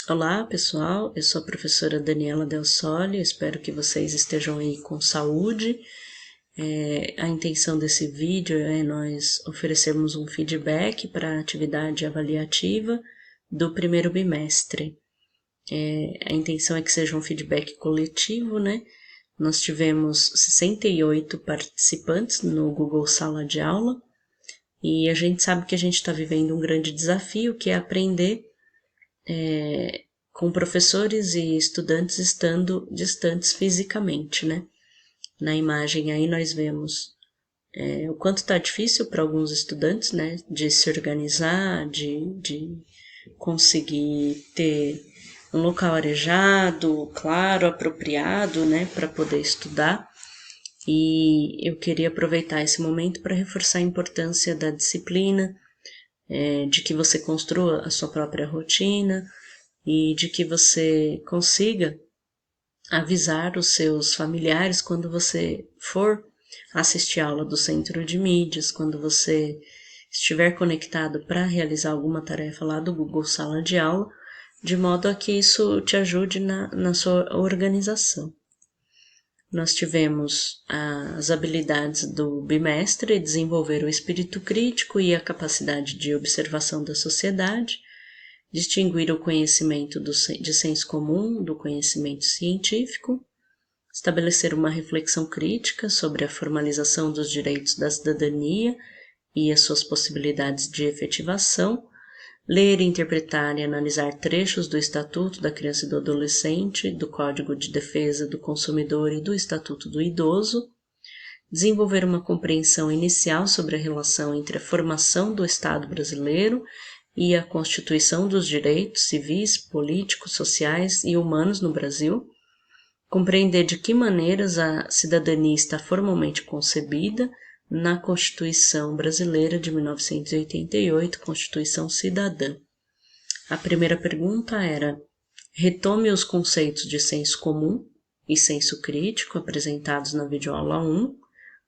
Olá pessoal, eu sou a professora Daniela Del Sole, espero que vocês estejam aí com saúde. A intenção desse vídeo é nós oferecermos um feedback para a atividade avaliativa do primeiro bimestre. A intenção é que seja um feedback coletivo, né? Nós tivemos 68 participantes no Google Sala de Aula e a gente sabe que a gente está vivendo um grande desafio, que é aprender com professores e estudantes estando distantes fisicamente, né? Na imagem aí nós vemos o quanto está difícil para alguns estudantes, né? De se organizar, de conseguir ter um local arejado, claro, apropriado, né? Para poder estudar. E eu queria aproveitar esse momento para reforçar a importância da disciplina, de que você construa a sua própria rotina, e de que você consiga avisar os seus familiares quando você for assistir a aula do centro de mídias, quando você estiver conectado para realizar alguma tarefa lá do Google Sala de Aula, de modo a que isso te ajude na sua organização. Nós tivemos as habilidades do bimestre, desenvolver o espírito crítico e a capacidade de observação da sociedade, distinguir o conhecimento de senso comum do conhecimento científico, estabelecer uma reflexão crítica sobre a formalização dos direitos da cidadania e as suas possibilidades de efetivação, ler, interpretar e analisar trechos do Estatuto da Criança e do Adolescente, do Código de Defesa do Consumidor e do Estatuto do Idoso, desenvolver uma compreensão inicial sobre a relação entre a formação do Estado brasileiro e a Constituição dos Direitos Civis, Políticos, Sociais e Humanos no Brasil, compreender de que maneiras a cidadania está formalmente concebida na Constituição Brasileira de 1988, Constituição Cidadã. A primeira pergunta era: retome os conceitos de senso comum e senso crítico apresentados na videoaula 1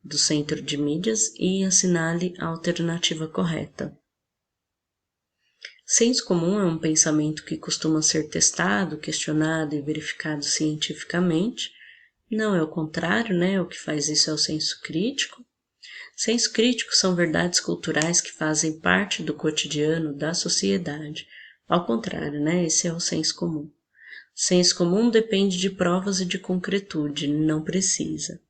do Centro de Mídias e assinale a alternativa correta. Senso comum é um pensamento que costuma ser testado, questionado e verificado cientificamente. Não é o contrário, né? O que faz isso é o senso crítico. Senso crítico são verdades culturais que fazem parte do cotidiano da sociedade. Ao contrário, né? Esse é o senso comum. Senso comum depende de provas e de concretude, não precisa.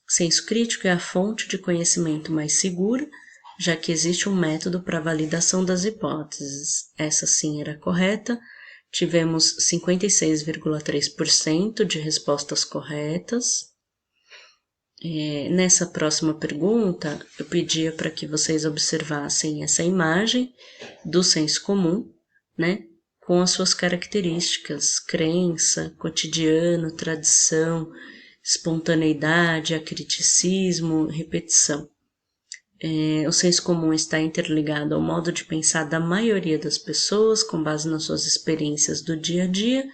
Senso crítico é a fonte de conhecimento mais segura, já que existe um método para validação das hipóteses. Essa sim era correta. Tivemos 56,3% de respostas corretas. Nessa próxima pergunta, eu pedia para que vocês observassem essa imagem do senso comum, né, com as suas características: crença, cotidiano, tradição, espontaneidade, acriticismo, repetição. O senso comum está interligado ao modo de pensar da maioria das pessoas, com base nas suas experiências do dia a dia.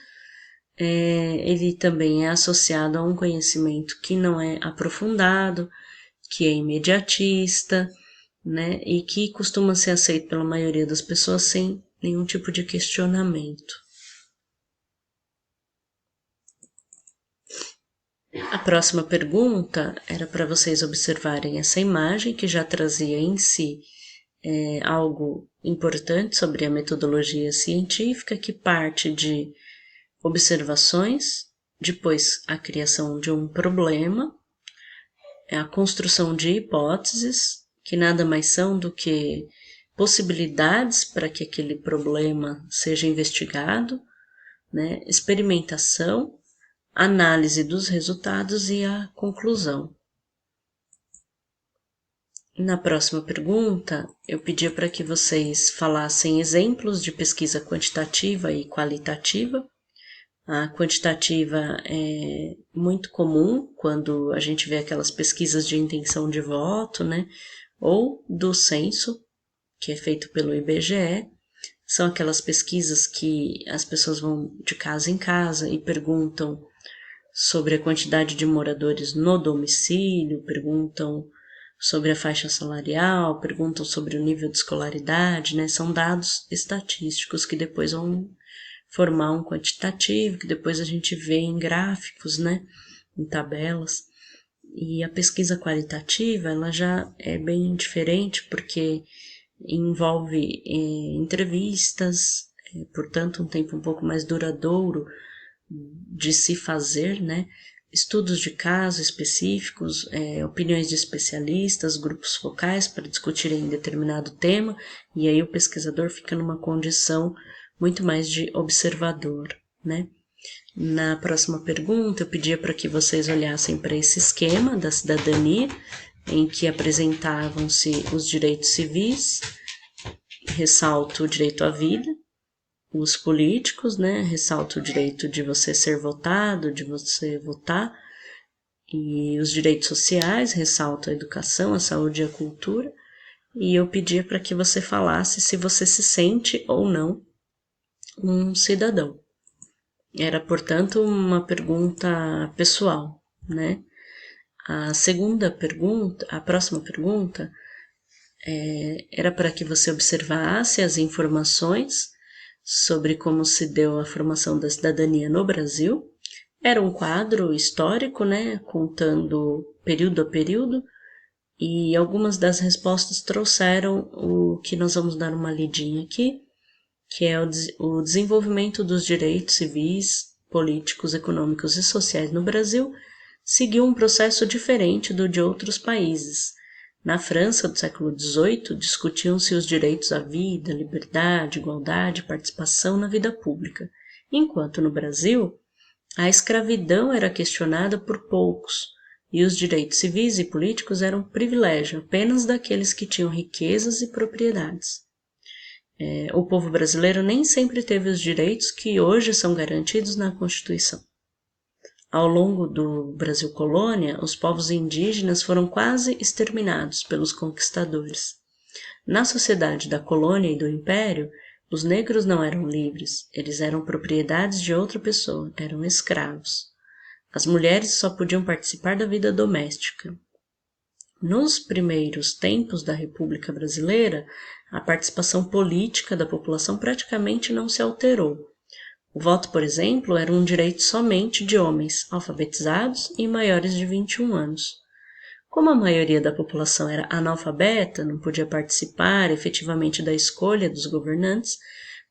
Ele também é associado a um conhecimento que não é aprofundado, que é imediatista, né, e que costuma ser aceito pela maioria das pessoas sem nenhum tipo de questionamento. A próxima pergunta era para vocês observarem essa imagem, que já trazia em si algo importante sobre a metodologia científica, que parte de observações, depois a criação de um problema, a construção de hipóteses, que nada mais são do que possibilidades para que aquele problema seja investigado, né? Experimentação, análise dos resultados e a conclusão. Na próxima pergunta, eu pedia para que vocês falassem exemplos de pesquisa quantitativa e qualitativa. A quantitativa é muito comum quando a gente vê aquelas pesquisas de intenção de voto, né? Ou do censo, que é feito pelo IBGE. São aquelas pesquisas que as pessoas vão de casa em casa e perguntam sobre a quantidade de moradores no domicílio, perguntam sobre a faixa salarial, perguntam sobre o nível de escolaridade, né? São dados estatísticos que depois vão formar um quantitativo, que depois a gente vê em gráficos, né, em tabelas. E a pesquisa qualitativa, ela já é bem diferente, porque envolve entrevistas, portanto um tempo um pouco mais duradouro de se fazer, né, estudos de caso específicos, opiniões de especialistas, grupos focais para discutirem determinado tema, e aí o pesquisador fica numa condição muito mais de observador, né. Na próxima pergunta, eu pedia para que vocês olhassem para esse esquema da cidadania, em que apresentavam-se os direitos civis, ressalto o direito à vida, os políticos, né, ressalto o direito de você ser votado, de você votar, e os direitos sociais, ressalto a educação, a saúde e a cultura, e eu pedia para que você falasse se você se sente ou não um cidadão. Era, portanto, uma pergunta pessoal, né? A próxima pergunta, era para que você observasse as informações sobre como se deu a formação da cidadania no Brasil. Era um quadro histórico, né, contando período a período, e algumas das respostas trouxeram o que nós vamos dar uma lidinha aqui, que é o desenvolvimento dos direitos civis, políticos, econômicos e sociais no Brasil, seguiu um processo diferente do de outros países. Na França do século XVIII, discutiam-se os direitos à vida, liberdade, igualdade e participação na vida pública, enquanto no Brasil, a escravidão era questionada por poucos, e os direitos civis e políticos eram privilégio apenas daqueles que tinham riquezas e propriedades. O povo brasileiro nem sempre teve os direitos que hoje são garantidos na Constituição. Ao longo do Brasil colônia, os povos indígenas foram quase exterminados pelos conquistadores. Na sociedade da colônia e do império, os negros não eram livres, eles eram propriedades de outra pessoa, eram escravos. As mulheres só podiam participar da vida doméstica. Nos primeiros tempos da República Brasileira, a participação política da população praticamente não se alterou. O voto, por exemplo, era um direito somente de homens alfabetizados e maiores de 21 anos. Como a maioria da população era analfabeta, não podia participar efetivamente da escolha dos governantes,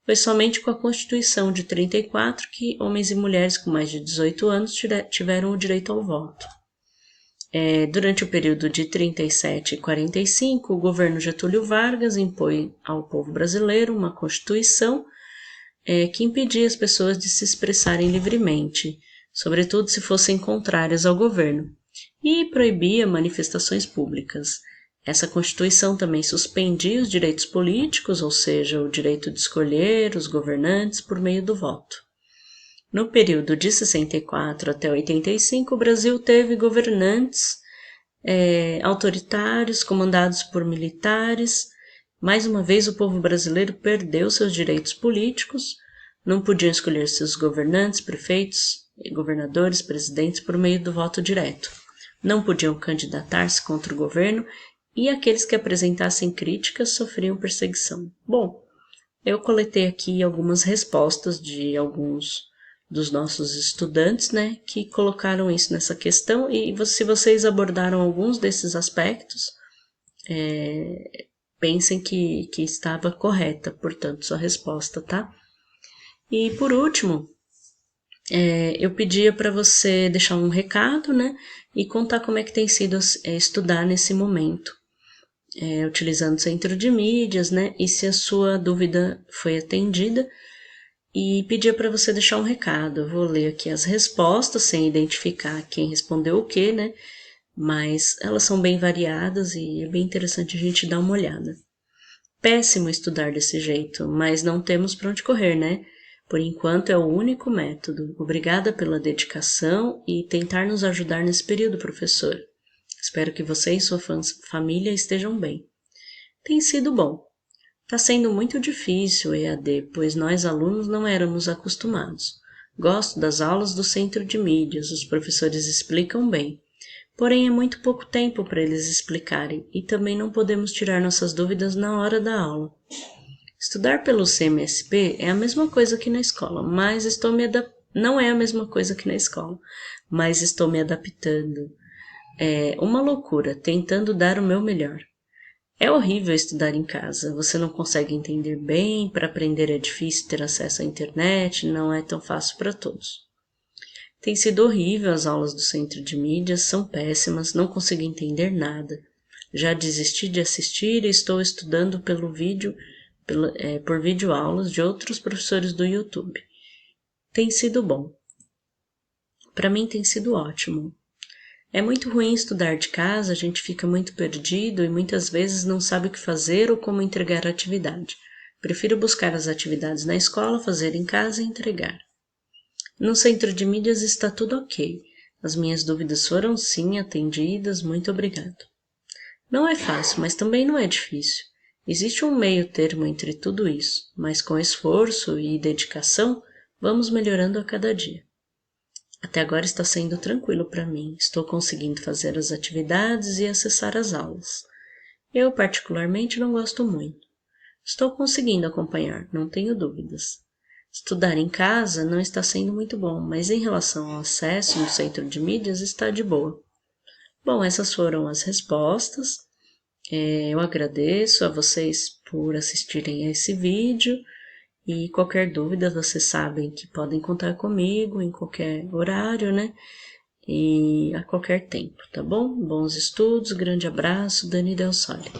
foi somente com a Constituição de 34 que homens e mulheres com mais de 18 anos tiveram o direito ao voto. Durante o período de 37 e 45, o governo Getúlio Vargas impõe ao povo brasileiro uma Constituição que impedia as pessoas de se expressarem livremente, sobretudo se fossem contrárias ao governo, e proibia manifestações públicas. Essa Constituição também suspendia os direitos políticos, ou seja, o direito de escolher os governantes por meio do voto. No período de 64 até 85, o Brasil teve governantes autoritários, comandados por militares. Mais uma vez, o povo brasileiro perdeu seus direitos políticos, não podiam escolher seus governantes, prefeitos, governadores, presidentes por meio do voto direto. Não podiam candidatar-se contra o governo e aqueles que apresentassem críticas sofriam perseguição. Bom, eu coletei aqui algumas respostas de alguns dos nossos estudantes, né, que colocaram isso nessa questão, e se vocês abordaram alguns desses aspectos, pensem que estava correta, portanto, sua resposta, tá? E por último, eu pedia para você deixar um recado, né, e contar como é que tem sido estudar nesse momento, utilizando o centro de mídias, né, e se a sua dúvida foi atendida, e pedia para você deixar um recado. Eu vou ler aqui as respostas, sem identificar quem respondeu o quê, né, mas elas são bem variadas e é bem interessante a gente dar uma olhada. Péssimo estudar desse jeito, mas não temos para onde correr, né? Por enquanto é o único método. Obrigada pela dedicação e tentar nos ajudar nesse período, professor. Espero que você e sua família estejam bem. Tem sido bom. Está sendo muito difícil o EAD, pois nós alunos não éramos acostumados. Gosto das aulas do centro de mídias, os professores explicam bem. Porém, é muito pouco tempo para eles explicarem e também não podemos tirar nossas dúvidas na hora da aula. Estudar pelo CMSP é a mesma coisa que na escola, mas não é a mesma coisa que na escola, mas estou me adaptando. É uma loucura, tentando dar o meu melhor. É horrível estudar em casa, você não consegue entender bem, para aprender é difícil ter acesso à internet, não é tão fácil para todos. Tem sido horrível, as aulas do centro de mídias são péssimas, não consigo entender nada. Já desisti de assistir e estou estudando por videoaulas de outros professores do YouTube. Tem sido bom. Para mim tem sido ótimo. É muito ruim estudar de casa, a gente fica muito perdido e muitas vezes não sabe o que fazer ou como entregar a atividade. Prefiro buscar as atividades na escola, fazer em casa e entregar. No centro de mídias está tudo ok. As minhas dúvidas foram sim atendidas, muito obrigado. Não é fácil, mas também não é difícil. Existe um meio termo entre tudo isso, mas com esforço e dedicação, vamos melhorando a cada dia. Até agora está sendo tranquilo para mim, estou conseguindo fazer as atividades e acessar as aulas. Eu, particularmente, não gosto muito. Estou conseguindo acompanhar, não tenho dúvidas. Estudar em casa não está sendo muito bom, mas em relação ao acesso no centro de mídias está de boa. Bom, essas foram as respostas. Eu agradeço a vocês por assistirem a esse vídeo e qualquer dúvida vocês sabem que podem contar comigo em qualquer horário, né? E a qualquer tempo, tá bom? Bons estudos, grande abraço, Dani Del Sole.